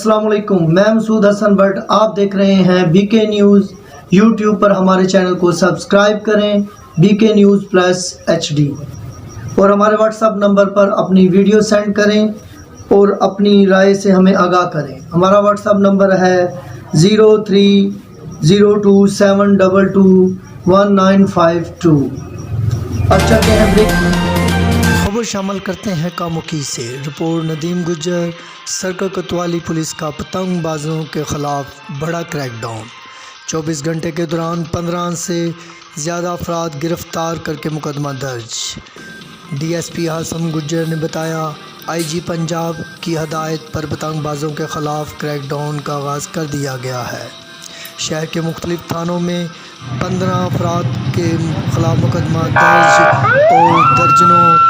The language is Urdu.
السلام علیکم، میں مسعود حسن بٹ، آپ دیکھ رہے ہیں بی کے نیوز یوٹیوب پر۔ ہمارے چینل کو سبسکرائب کریں BK News+HD، اور ہمارے واٹس ایپ نمبر پر اپنی ویڈیو سینڈ کریں اور اپنی رائے سے ہمیں آگاہ کریں۔ ہمارا واٹس ایپ نمبر ہے 0302722192۔ اب چلتے ہیں بریک۔ خبر شامل کرتے ہیں کاموکی سے۔ رپورٹ ندیم گجر۔ سرکل کوتوالی پولیس کا پتنگ بازوں کے خلاف بڑا کریک ڈاؤن۔ 24 گھنٹے کے دوران 15 سے زیادہ افراد گرفتار کر کے مقدمہ درج۔ DSP ہاشم گجر نے بتایا، IG پنجاب کی ہدایت پر پتنگ بازوں کے خلاف کریک ڈاؤن کا آغاز کر دیا گیا ہے۔ شہر کے مختلف تھانوں میں 15 افراد کے خلاف مقدمہ درج اور درجنوں